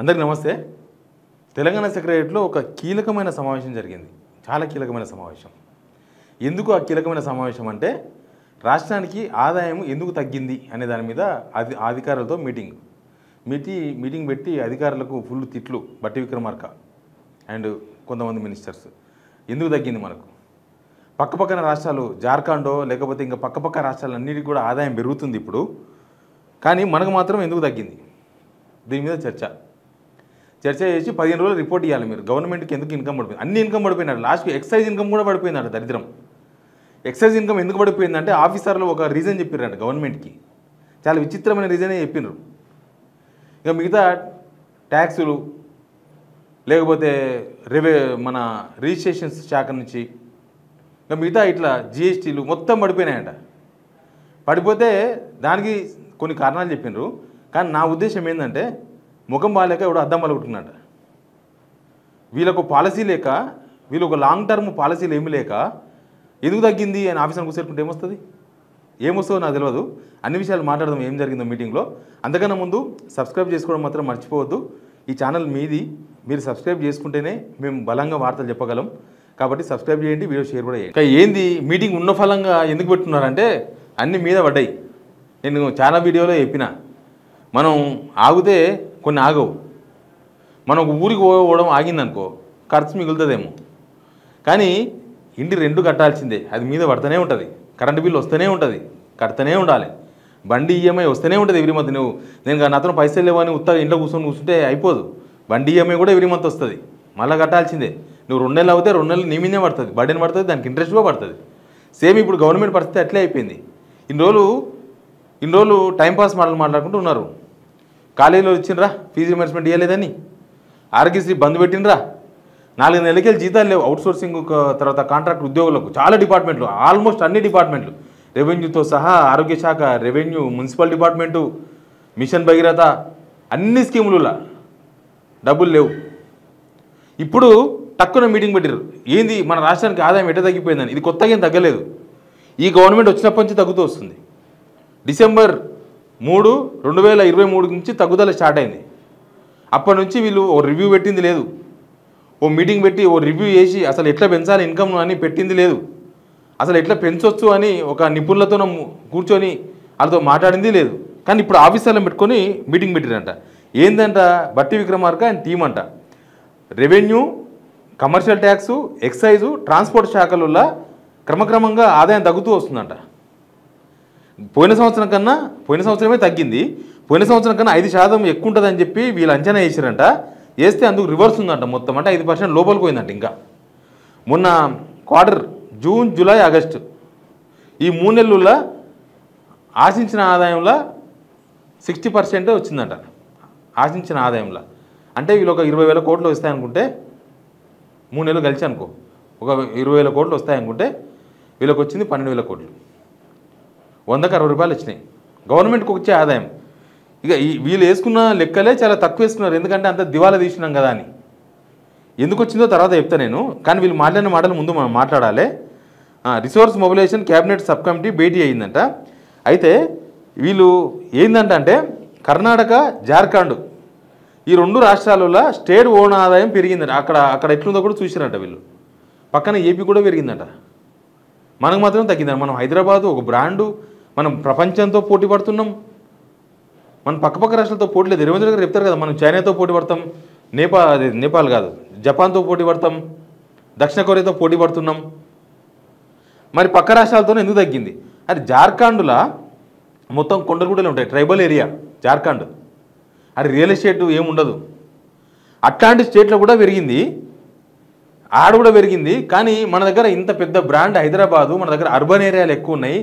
అందరికీ నమస్తే. తెలంగాణ సెక్రటరియట్లో ఒక కీలకమైన సమావేశం జరిగింది. చాలా కీలకమైన సమావేశం. ఎందుకు ఆ కీలకమైన సమావేశం అంటే రాష్ట్రానికి ఆదాయం ఎందుకు తగ్గింది అనే దాని మీద అధికారులతో మీటింగ్ పెట్టి అధికారులకు ఫుల్ తిట్లు. బట్టి విక్రమార్క అండ్ కొంతమంది మినిస్టర్స్ ఎందుకు తగ్గింది మనకు, పక్కపక్కన రాష్ట్రాలు జార్ఖండో లేకపోతే ఇంకా పక్కపక్క రాష్ట్రాలన్నిటికీ కూడా ఆదాయం పెరుగుతుంది ఇప్పుడు, కానీ మనకు మాత్రం ఎందుకు తగ్గింది, దీని మీద చర్చ చేసి 15 రోజులు రిపోర్ట్ ఇవ్వాలి మీరు. గవర్నమెంట్కి ఎందుకు ఇన్కమ్ పడిపోయింది, అన్ని ఇన్కమ్ పడిపోయినాడు. లాస్ట్కి ఎక్సైజ్ ఇన్కమ్ కూడా పడిపోయిందంట. దరిద్రం. ఎక్సైజ్ ఇన్కమ్ ఎందుకు పడిపోయిందంటే ఆఫీసర్లు ఒక రీజన్ చెప్పారంట గవర్నమెంట్కి. చాలా విచిత్రమైన రీజనే చెప్పినారు. ఇక మిగతా ట్యాక్సులు లేకపోతే మన రిజిస్ట్రేషన్స్ శాఖ నుంచి ఇక మిగతా ఇట్లా జిఎస్టీలు మొత్తం పడిపోయినాయంట. పడిపోతే దానికి కొన్ని కారణాలు చెప్పినారు. కానీ నా ఉద్దేశం ఏంటంటే ముఖం బాగాలేక ఎవడో అద్దం పలుకుంటున్నాడు. వీళ్ళకు పాలసీ లేక, వీళ్ళు ఒక లాంగ్ టర్మ్ పాలసీలు ఏమి లేక ఎందుకు తగ్గింది అని ఆఫీసర్ని కూర్చోకుంటే ఏమొస్తుందో నాకు తెలియదు. అన్ని విషయాలు మాట్లాడదాం ఏం జరిగిందో మీటింగ్లో. అంతకన్నా ముందు సబ్స్క్రైబ్ చేసుకోవడం మాత్రం మర్చిపోవద్దు. ఈ ఛానల్ మీది, మీరు సబ్స్క్రైబ్ చేసుకుంటేనే మేము బలంగా వార్తలు చెప్పగలం. కాబట్టి సబ్స్క్రైబ్ చేయండి, వీడియో షేర్ కూడా చేయండి. ఇంకా ఏంది మీటింగ్ ఉన్న ఫలంగా ఎందుకు పెట్టుకున్నారంటే అన్ని మీద పడ్డాయి. నేను చాలా వీడియోలో చెప్పిన, మనం ఆగితే కొన్ని ఆగవు. మనం ఒక ఊరికి పోవడం ఆగిందనుకో ఖర్చు మిగులుతుందేమో, కానీ ఇంటి రెంట్ కట్టాల్సిందే, అది మీద పడుతూనే ఉంటుంది. కరెంటు బిల్లు వస్తూనే ఉంటుంది, కడుతూనే ఉండాలి. బండి ఈఎంఐ వస్తూనే ఉంటుంది ఎవ్రీ మంత్. నేను నాతో పైసలు లేవని ఉత్తగా ఇంట్లో కూర్చుంటే అయిపోదు. బండి ఈఎంఐ కూడా ఎవ్రీ మంత్ వస్తుంది, మళ్ళీ కట్టాల్సిందే. నువ్వు 2 నెలలు అవుతే 2 నెలలు నీ మీదే పడుతుంది, బర్డెన్ పడుతుంది, దానికి ఇంట్రెస్ట్ కూడా పడుతుంది. సేమ్ ఇప్పుడు గవర్నమెంట్ పరిస్థితి అట్లే అయిపోయింది. ఇన్ని రోజులు టైంపాస్ మాట్లాడుకుంటూ ఉన్నారు. కాలేజీలో వచ్చిండ్రా ఫీజు రిమర్స్మెంట్ ఇవ్వలేదని, ఆరోగ్యశ్రీ బంద్ పెట్టినరా, 4 నెలలకెళ్ళి జీతాలు లేవు. అవుట్సోర్సింగ్ తర్వాత కాంట్రాక్ట్ ఉద్యోగులకు చాలా డిపార్ట్మెంట్లు, ఆల్మోస్ట్ అన్ని డిపార్ట్మెంట్లు, రెవెన్యూతో సహా ఆరోగ్య శాఖ, revenue, municipal department, mission Bhagiratha, అన్ని స్కీములలో డబ్బులు లేవు. ఇప్పుడు తక్కువ మీటింగ్ పెట్టారు. ఏంది మన రాష్ట్రానికి ఆదాయం ఎట్ట తగ్గిపోయిందని. ఇది కొత్తగా ఏం తగ్గలేదు, ఈ గవర్నమెంట్ వచ్చినప్పటి నుంచి తగ్గుతూ వస్తుంది. డిసెంబర్ 3, 2023 నుంచి తగ్గుదల స్టార్ట్ అయింది. అప్పటి నుంచి వీళ్ళు ఓ రివ్యూ పెట్టింది లేదు, ఓ మీటింగ్ పెట్టి ఓ రివ్యూ చేసి అసలు ఎట్లా పెంచాలి ఇన్కమ్ అని పెట్టింది లేదు, అసలు ఎట్లా పెంచవచ్చు అని ఒక నిపుణులతో కూర్చొని వాళ్ళతో మాట్లాడింది లేదు. కానీ ఇప్పుడు ఆఫీసర్లను పెట్టుకొని మీటింగ్ పెట్టారంట. ఏందంట, బట్టి విక్రమార్క అండ్ టీం అంట revenue, commercial tax, excise, transport శాఖలలో క్రమక్రమంగా ఆదాయం తగ్గుతూ వస్తుందంట. పోయిన సంవత్సరమే తగ్గింది. పోయిన సంవత్సరం కన్నా 5% ఎక్కువ ఉంటుందని చెప్పి వీళ్ళు అంచనా వేసారంట. వేస్తే అందుకు రివర్స్ ఉందంట. మొత్తం అంటే 5% లోపలికి పోయిందంట. ఇంకా మొన్న క్వార్టర్ జూన్, జూలై, ఆగస్టు ఈ 3 నెలల్లో ఆశించిన ఆదాయంలో 60% వచ్చిందంట. ఆశించిన ఆదాయంలో అంటే వీళ్ళు ఒక 20,000 కోట్లు వస్తాయనుకుంటే, 3 నెలలు కలిసి అనుకో ఒక 20,000 కోట్లు వస్తాయనుకుంటే వీళ్ళకి వచ్చింది 12,000 కోట్లు. 100కి 60 రూపాయలు వచ్చినాయి గవర్నమెంట్కి వచ్చే ఆదాయం. ఇక వీళ్ళు వేసుకున్న లెక్కలే చాలా తక్కువ వేసుకున్నారు, ఎందుకంటే అంత దివాలా తీసినాం కదా అని. ఎందుకు వచ్చిందో తర్వాత చెప్తా నేను, కానీ వీళ్ళు మాట్లాడిన మాటలు ముందు మనం మాట్లాడాలి. Resource mobilisation cabinet sub committee భేటీ అయిందంట. అయితే వీళ్ళు ఏంటంటే కర్ణాటక, జార్ఖండ్ ఈ 2 రాష్ట్రాలలో స్టేట్ ఓన్ ఆదాయం పెరిగిందంట. అక్కడ ఎట్లుందో కూడా చూసిరంట వీళ్ళు. పక్కన ఏపీ కూడా పెరిగిందంట, మనకు మాత్రం తగ్గిందంట. మనం హైదరాబాదు ఒక బ్రాండు, మనం ప్రపంచంతో పోటీ పడుతున్నాం. మనం పక్కపక్క రాష్ట్రాలతో పోటీ లేదు. రేవంత్ గారు చెప్తారు కదా, మనం చైనాతో పోటీ పడతాం, నేపాల్ కాదు జపాన్తో పోటీ పడతాం, దక్షిణ కొరియాతో పోటీ పడుతున్నాం. మరి పక్క రాష్ట్రాలతోనే ఎందుకు తగ్గింది? అది జార్ఖండ్లో మొత్తం కొండగుట్టలు ఉంటాయి, ట్రైబల్ ఏరియా జార్ఖండ్. అది రియల్ ఎస్టేట్ ఏముండదు. అట్లాంటి స్టేట్లో కూడా పెరిగింది, ఆడ కూడా పెరిగింది. కానీ మన దగ్గర ఇంత పెద్ద బ్రాండ్ హైదరాబాదు, మన దగ్గర అర్బన్ ఏరియాలు ఎక్కువ ఉన్నాయి.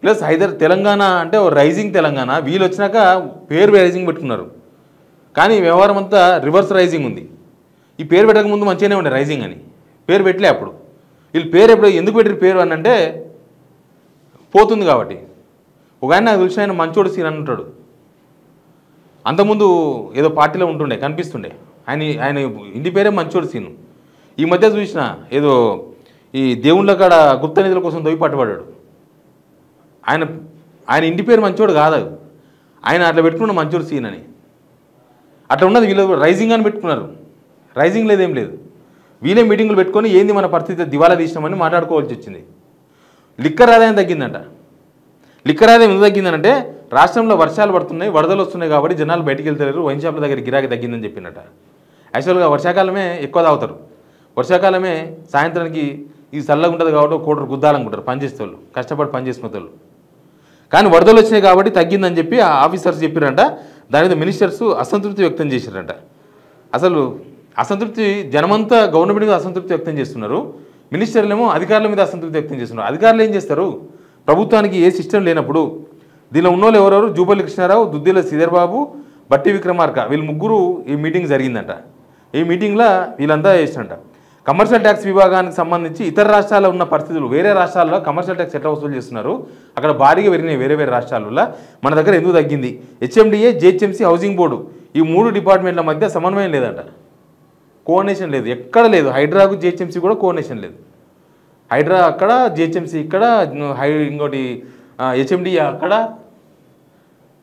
ప్లస్ తెలంగాణ అంటే రైజింగ్ తెలంగాణ. వీళ్ళు వచ్చినాక పేరు రైజింగ్ పెట్టుకున్నారు, కానీ వ్యవహారం అంతా రివర్స్ రైజింగ్ ఉంది. ఈ పేరు పెట్టకముందు మంచిగానే ఉండే రైజింగ్ అని పేరు పెట్టలే. అప్పుడు వీళ్ళు పేరు ఎందుకు పెట్టిన పేరు అని అంటే పోతుంది కాబట్టి. ఒక ఆయన నాకు తెలిసిన ఆయన మంచోడు సీన్ అని ఉంటాడు. అంతకుముందు ఏదో పార్టీలో ఉంటుండే కనిపిస్తుండే, ఆయన ఇంటి పేరే మంచోడు సీను. ఈ మధ్య చూసిన ఏదో ఈ దేవుళ్ళ కాడ గుప్త నిధుల కోసం దొవి పట్టుబడ్డాడు. ఆయన ఇంటి పేరు మంచోడు కాదు, ఆయన అట్లా పెట్టుకున్న మంచోడు సీన్ అని. అట్లా ఉన్నది. వీళ్ళు రైజింగ్ అని పెట్టుకున్నారు. రైజింగ్ లేదేం లేదు. వీళ్ళే మీటింగులు పెట్టుకొని ఏంది మన పరిస్థితి దివాలా తీసినామని మాట్లాడుకోవాల్సి వచ్చింది. లిక్కర్ ఆదాయం తగ్గిందంట. లిక్కర్ ఆదాయం ఎందుకు తగ్గిందంటే రాష్ట్రంలో వర్షాలు పడుతున్నాయి, వరదలు వస్తున్నాయి కాబట్టి జనాలు బయటికి వెళ్తారు, వైన్ షాప్ల దగ్గర గిరాకీ తగ్గిందని చెప్పినట. యాక్చువల్గా వర్షాకాలమే ఎక్కువ తాగుతారు. వర్షాకాలమే సాయంత్రానికి ఇది చల్లగా ఉంటుంది కాబట్టి కోటరు గుద్దాలనుకుంటారు పనిచేసే వాళ్ళు, కష్టపడి పనిచేసిన వాళ్ళు. కానీ వరదలు వచ్చినాయి కాబట్టి తగ్గిందని చెప్పి ఆ ఆఫీసర్స్ చెప్పారంట. దాని మీద మినిస్టర్స్ అసంతృప్తి వ్యక్తం చేశారంట. అసలు అసంతృప్తి జనమంతా గవర్నమెంట్ మీద అసంతృప్తి వ్యక్తం చేస్తున్నారు, మినిస్టర్లేమో అధికారుల మీద అసంతృప్తి వ్యక్తం చేస్తున్నారు. అధికారులు ఏం చేస్తారు? ప్రభుత్వానికి ఏ సిస్టమ్ లేనప్పుడు దీనిలో ఉన్నోళ్ళు ఎవరెవరు? జూపల్లి కృష్ణారావు, దుద్దిల శ్రీధర్ బాబు, బట్టి విక్రమార్క, వీళ్ళు ముగ్గురు ఈ మీటింగ్ జరిగిందంట. ఈ మీటింగ్లో వీళ్ళంతా చేసినట్ట కమర్షియల్ ట్యాక్స్ విభాగానికి సంబంధించి ఇతర రాష్ట్రాల్లో ఉన్న పరిస్థితులు, వేరే రాష్ట్రాల్లో కమర్షియల్ ట్యాక్స్ ఎట్లా వసూలు చేస్తున్నారు, అక్కడ భారీగా పెరిగినాయి వేరే వేరే రాష్ట్రాలలో, మన దగ్గర ఎందుకు తగ్గింది, హెచ్ఎండిఏ, జిహెచ్ఎంసీ, హౌసింగ్ బోర్డు ఈ 3 డిపార్ట్మెంట్ల మధ్య సమన్వయం లేదంట, కోఆర్డినేషన్ లేదు, ఎక్కడ లేదు. హైడ్రాకు జిహెచ్ఎంసీ కూడా కోఆర్డినేషన్ లేదు. హైడ్రా అక్కడ, జిహెచ్ఎంసీ ఇక్కడ, ఇంకోటి హెచ్ఎండిఏ అక్కడ,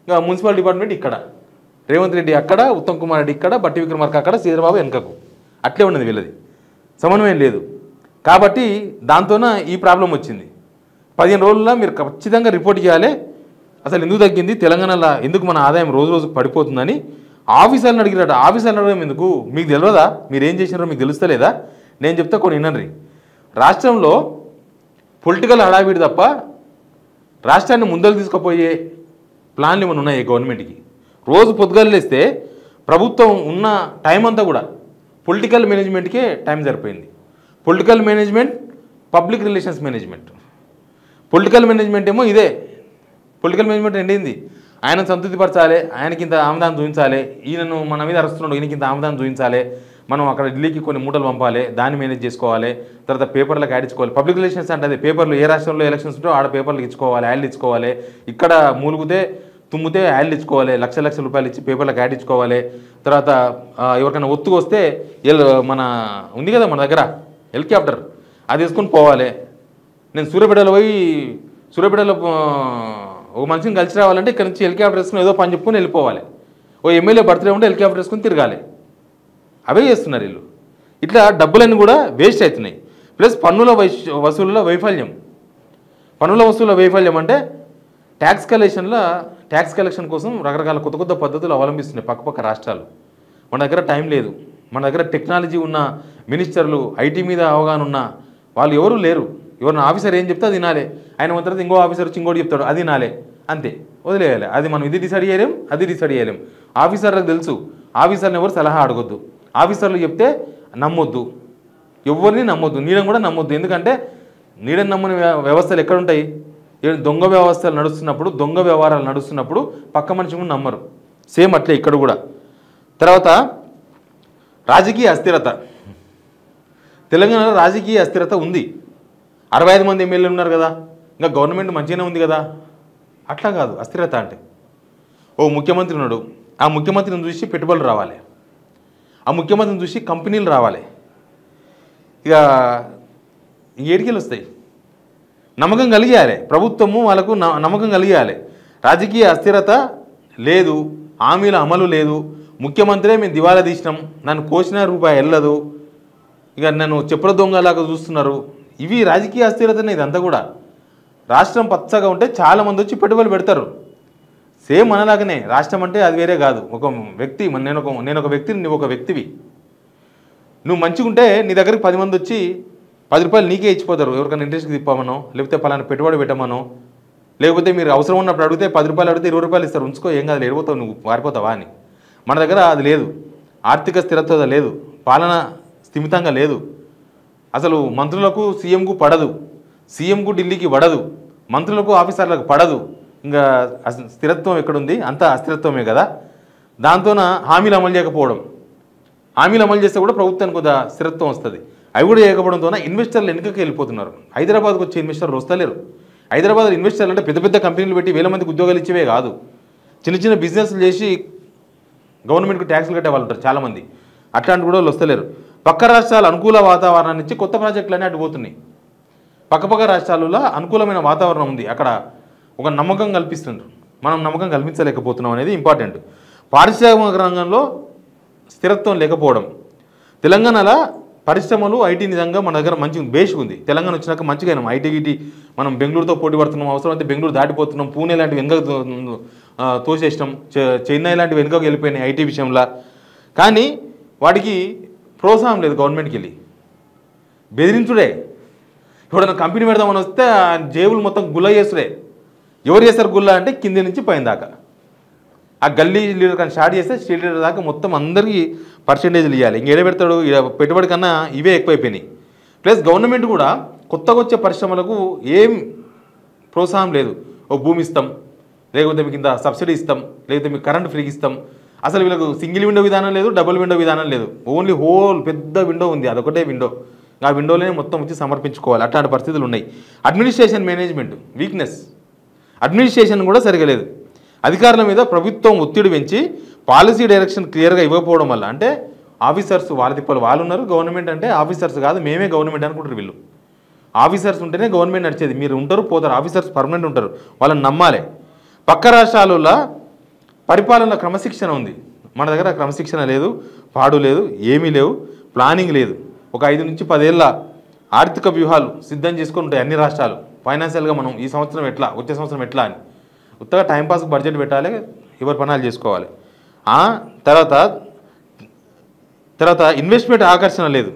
ఇంకా మున్సిపల్ డిపార్ట్మెంట్ ఇక్కడ, రేవంత్ రెడ్డి అక్కడ, ఉత్తమ్ కుమార్ రెడ్డి ఇక్కడ, బట్టి విక్రమార్క అక్కడ, శ్రీధర్బాబు వెనకకు, అట్లే ఉన్నది వీళ్ళది, సమన్వయం లేదు. కాబట్టి దాంతోన ఈ ప్రాబ్లం వచ్చింది. 15 రోజుల్లో మీరు ఖచ్చితంగా రిపోర్ట్ చేయాలి అసలు ఎందుకు తగ్గింది, తెలంగాణలో ఎందుకు మన ఆదాయం రోజు రోజుకు పడిపోతుందని ఆఫీసర్ని అడిగిరట. ఆఫీసర్ని అడగడం ఎందుకు? మీకు తెలియదా? మీరు ఏం చేసినారో మీకు తెలుస్తలేదా? నేను చెప్తా కొన్ని వినండి. రాష్ట్రంలో పొలిటికల్ హడావిడి తప్ప రాష్ట్రాన్ని ముందరకు తీసుకుపోయే ప్లాన్లు ఏమైనా ఉన్నాయి గవర్నమెంట్కి? రోజు పొద్దుగాలు లేస్తే ప్రభుత్వం ఉన్న టైం అంతా కూడా పొలిటికల్ మేనేజ్మెంట్కే టైం సరిపోయింది. Political management, public relations management. Political management ఏమో ఇదే. పొలిటికల్ మేనేజ్మెంట్ ఏంటింది? ఆయన సంతృప్తిపరచాలి, ఆయనకి ఇంత ఆమదానం చూపించాలి, ఈయనను మన మీద అరుస్తున్నాడు, ఈయనకి ఇంత ఆమదానం చూపించాలి, మనం అక్కడ ఢిల్లీకి కొన్ని మూటలు పంపాలి, దాన్ని మేనేజ్ చేసుకోవాలి, తర్వాత పేపర్లకు యాడ్ ఇచ్చుకోవాలి. పబ్లిక్ రిలేషన్స్ అంటే అదే, పేపర్లు ఏ రాష్ట్రంలో ఎలక్షన్స్ ఉంటో ఆడ పేపర్లకు ఇచ్చుకోవాలి, యాడ్లు ఇచ్చుకోవాలి, ఇక్కడ మూలుగుతే తుమ్మితే యాడ్లు ఇచ్చుకోవాలి, లక్షల రూపాయలు ఇచ్చి పేపర్లకు యాడ్ ఇచ్చుకోవాలి. తర్వాత ఎవరికైనా ఒత్తుకు వస్తే మన ఉంది కదా మన దగ్గర హెలికాప్టర్, అది వేసుకొని పోవాలి. నేను సూర్యాపేటలో ఒక మనిషిని కలిసి రావాలంటే ఇక్కడ నుంచి హెలికాప్టర్ వేసుకుని ఏదో పని చెప్పుకొని వెళ్ళిపోవాలి. ఓ ఎమ్మెల్యే బర్త్డే ఉంటే హెలికాప్టర్ వేసుకొని తిరగాలి. అవే చేస్తున్నారు వీళ్ళు. ఇట్లా డబ్బులన్నీ కూడా వేస్ట్ అవుతున్నాయి. ప్లస్ పన్నుల వసూళ్ళలో వైఫల్యం. పన్నుల వసూళ్ళ వైఫల్యం అంటే ట్యాక్స్ కలెక్షన్ కోసం రకరకాల కొత్త కొత్త పద్ధతులు అవలంబిస్తున్నాయి పక్కపక్క రాష్ట్రాలు. మన దగ్గర టైం లేదు, మన దగ్గర టెక్నాలజీ ఉన్న మినిస్టర్లు, ఐటీ మీద అవగాహన ఉన్న వాళ్ళు ఎవరు లేరు. ఎవరిన ఆఫీసర్ ఏం చెప్తే అది వినాలి, ఆయన ఉన్న తర్వాత ఇంకో ఆఫీసర్ వచ్చి ఇంకోటి చెప్తాడు, అది వినాలి, అంతే, వదిలేయాలి. అది మనం ఇది డిసైడ్ చేయలేం, అది డిసైడ్ చేయలేం. ఆఫీసర్లకు తెలుసు, ఆఫీసర్ని ఎవరు సలహా అడగొద్దు, ఆఫీసర్లు చెప్తే నమ్మొద్దు, ఎవరిని నమ్మొద్దు, నీడని కూడా నమ్మొద్దు. ఎందుకంటే నీడని నమ్మని వ్యవస్థలు ఎక్కడుంటాయి? దొంగ వ్యవస్థలు నడుస్తున్నప్పుడు, దొంగ వ్యవహారాలు నడుస్తున్నప్పుడు పక్క మనిషి కూడా నమ్మరు. సేమ్ అట్లే ఇక్కడ కూడా. తర్వాత రాజకీయ అస్థిరత. తెలంగాణలో రాజకీయ అస్థిరత ఉంది. 65 మంది ఎమ్మెల్యేలు ఉన్నారు కదా, ఇంకా గవర్నమెంట్ మంచిగానే ఉంది కదా, అట్లా కాదు అస్థిరత అంటే. ఓ ముఖ్యమంత్రి ఉన్నాడు, ఆ ముఖ్యమంత్రిని చూసి పెట్టుబడులు రావాలి, ఆ ముఖ్యమంత్రిని చూసి కంపెనీలు రావాలి, ఇక ఏడికెళ్ళి వస్తాయి. నమ్మకం కలిగేయాలి, ప్రభుత్వము వాళ్ళకు నమ్మకం కలిగేయాలి. రాజకీయ అస్థిరత లేదు, హామీల అమలు లేదు, ముఖ్యమంత్రే మేము దివాలా తీసినాం, నన్ను కోసిన రూపాయి వెళ్ళదు, ఇక నన్ను చెప్పుల దొంగలాగా చూస్తున్నారు. ఇవి రాజకీయ అస్థిరతనే. ఇదంతా కూడా రాష్ట్రం పచ్చగా ఉంటే చాలామంది వచ్చి పెట్టుబడులు పెడతారు. సేమ్ మనలాగనే రాష్ట్రం అంటే అది వేరే కాదు, ఒక వ్యక్తి. నేను ఒక వ్యక్తిని, నువ్వు ఒక వ్యక్తివి. నువ్వు మంచిగా ఉంటే నీ దగ్గరికి 10 మంది వచ్చి 10 రూపాయలు నీకే ఇచ్చిపోతారు. ఎవరికైనా ఇంట్రెస్ట్కి తిప్పామనో, లేకపోతే పలానా పెట్టుబడి పెట్టమనో, లేకపోతే మీరు అవసరం ఉన్నప్పుడు అడిగితే 10 రూపాయలు అడిగితే 20 రూపాయలు ఇస్తారు, ఉంచుకో ఏం కాదు, ఎడిపోతావు, నువ్వు పారిపోతావా అని. మన దగ్గర అది లేదు, ఆర్థిక స్థిరత్వం లేదు, పాలన స్థిమితంగా లేదు. అసలు మంత్రులకు సీఎంకు పడదు, సీఎంకు ఢిల్లీకి పడదు, మంత్రులకు ఆఫీసర్లకు పడదు. ఇంకా స్థిరత్వం ఎక్కడుంది? అంతా అస్థిరత్వమే కదా. దాంతోన హామీలు అమలు చేయకపోవడం, హామీలు అమలు చేస్తే కూడా ప్రభుత్వానికి కొద్దిగా స్థిరత్వం వస్తుంది. అవి కూడా చేయకపోవడంతో ఇన్వెస్టర్లు వెనుకకి వెళ్ళిపోతున్నారు. హైదరాబాద్కి వచ్చే ఇన్వెస్టర్లు వస్తలేరు. హైదరాబాద్ ఇన్వెస్టర్లు అంటే పెద్ద పెద్ద కంపెనీలు పెట్టి వేల మందికి ఉద్యోగాలు ఇచ్చేవే కాదు, చిన్న చిన్న బిజినెస్లు చేసి గవర్నమెంట్కి ట్యాక్స్లు కట్టే వాళ్ళు ఉంటారు చాలామంది. అట్లాంటి కూడా వాళ్ళు వస్తలేరు. పక్క రాష్ట్రాలు అనుకూల వాతావరణాన్ని ఇచ్చి కొత్త ప్రాజెక్టులన్నీ అడ్డుపోతున్నాయి. పక్కపక్క రాష్ట్రాలలో అనుకూలమైన వాతావరణం ఉంది, అక్కడ ఒక నమ్మకం కల్పిస్తున్నారు. మనం నమ్మకం కల్పించలేకపోతున్నాం అనేది ఇంపార్టెంట్. పారిశ్రామిక రంగంలో స్థిరత్వం లేకపోవడం. తెలంగాణలో పరిశ్రమలు ఐటీ నిజంగా మన దగ్గర మంచి బేస్ ఉంది. తెలంగాణ వచ్చినాక మంచిగా అయినాం. ఐటీ మనం బెంగళూరుతో పోటీ పడుతున్నాం. అవసరం అయితే బెంగళూరు దాటిపోతున్నాం. పూణే లాంటివి వెనుక తోసేసినాం. చెన్నై లాంటివి వెనుకకు వెళ్ళిపోయినాయి ఐటీ విషయంలో. కానీ వాటికి ప్రోత్సాహం లేదు. గవర్నమెంట్కి వెళ్ళి బెదిరించుడే. ఎవడన్నా కంపెనీ పెడదామని వస్తే జేబులు మొత్తం గుల్ల చేసుడే. ఎవరు చేస్తారు గుల్ల అంటే కింది నుంచి పైన దాకా. ఆ గల్లీ లీడర్ కానీ స్టార్ట్ చేస్తే స్టేట్ లీడర్ దాకా మొత్తం అందరికీ పర్సెంటేజ్లు ఇవ్వాలి. ఇంకేడ పెడతాడు? పెట్టుబడి కన్నా ఇవే ఎక్కువైపోయినాయి. ప్లస్ గవర్నమెంట్ కూడా కొత్తగా వచ్చే పరిశ్రమలకు ఏం ప్రోత్సాహం లేదు. ఓ భూమి ఇస్తాం, లేకపోతే మీకు ఇంత సబ్సిడీ ఇస్తాం, లేకపోతే మీకు కరెంట్ ఫ్రీకి ఇస్తాం. అసలు వీళ్ళకు సింగిల్ విండో విధానం లేదు, డబుల్ విండో విధానం లేదు. ఓన్లీ హోల్ పెద్ద విండో ఉంది, అదొకటే విండో. ఆ విండోలోనే మొత్తం వచ్చి సమర్పించుకోవాలి. అట్లాంటి పరిస్థితులు ఉన్నాయి. Administration management weakness. అడ్మినిస్ట్రేషన్ కూడా సరిగా లేదు. అధికారుల మీద ప్రభుత్వం ఒత్తిడి పెంచి పాలసీ డైరెక్షన్ క్లియర్గా ఇవ్వకపోవడం వల్ల, అంటే ఆఫీసర్స్ వాళ్ళ తిప్పలు వాళ్ళు ఉన్నారు. గవర్నమెంట్ అంటే ఆఫీసర్స్ కాదు, మేమే గవర్నమెంట్ అనుకుంటారు వీళ్ళు. ఆఫీసర్స్ ఉంటేనే గవర్నమెంట్ నడిచేది. మీరు ఉంటారు పోతారు, ఆఫీసర్స్ పర్మనెంట్ ఉంటారు, వాళ్ళని నమ్మాలి. పక్క రాష్ట్రాలలో పరిపాలన క్రమశిక్షణ ఉంది, మన దగ్గర క్రమశిక్షణ లేదు, పాడు లేదు, ఏమీ లేవు, ప్లానింగ్ లేదు. ఒక 5 నుంచి 10 ఏళ్ళ ఆర్థిక వ్యూహాలు సిద్ధం చేసుకొని ఉంటాయి అన్ని రాష్ట్రాలు. ఫైనాన్షియల్గా మనం ఈ సంవత్సరం ఎట్లా, వచ్చే సంవత్సరం ఎట్లా అని ఉత్తగా టైంపాస్కి బడ్జెట్ పెట్టాలి, ఎవరి పనాలు చేసుకోవాలి. తర్వాత ఇన్వెస్ట్మెంట్ ఆకర్షణ లేదు.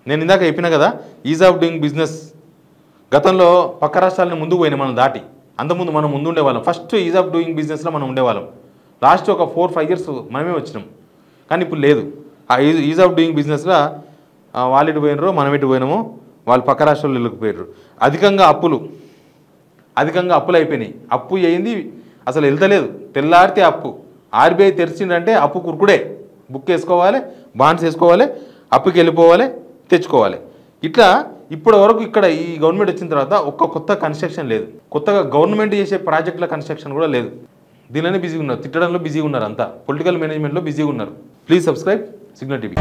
నేను ఇందాక చెప్పినా కదా, ఈజ్ ఆఫ్ డూయింగ్ బిజినెస్. గతంలో పక్క రాష్ట్రాలని ముందుకు పోయినాయి మనం దాటి. అంతకుముందు మనం ముందు ఉండేవాళ్ళం. ఫస్ట్ ఈజ్ ఆఫ్ డూయింగ్ బిజినెస్లో మనం ఉండేవాళ్ళం. లాస్ట్ ఒక 4-5 ఇయర్స్ మనమే వచ్చినాం. కానీ ఇప్పుడు లేదు. ఆ ఈజ్ ఆఫ్ డూయింగ్ బిజినెస్లో వాళ్ళు ఇటు పోయినరు, మనం ఇటు పోయినాము, వాళ్ళు పక్క రాష్ట్రాల్లో వెళ్ళిపోయారు. అధికంగా అప్పులు అయిపోయినాయి. అప్పు అయింది అసలు వెళ్తలేదు. తెల్లారితే అప్పు. ఆర్బీఐ తెరిచిందంటే అప్పు కురుకుడే. బుక్ వేసుకోవాలి, బాండ్స్ వేసుకోవాలి, అప్పుకి వెళ్ళిపోవాలి, తెచ్చుకోవాలి. ఇట్లా ఇప్పటి వరకు ఇక్కడ ఈ గవర్నమెంట్ వచ్చిన తర్వాత ఒక్క కొత్త కన్స్ట్రక్షన్ లేదు. కొత్తగా గవర్నమెంట్ చేసే ప్రాజెక్టుల కన్స్ట్రక్షన్ కూడా లేదు. దీనిలోనే బిజీగా ఉన్నారు, తిట్టడంలో బిజీగా ఉన్నారు, అంతా పొలిటికల్ మేనేజ్మెంట్లో బిజీగా ఉన్నారు. Please subscribe signal TV.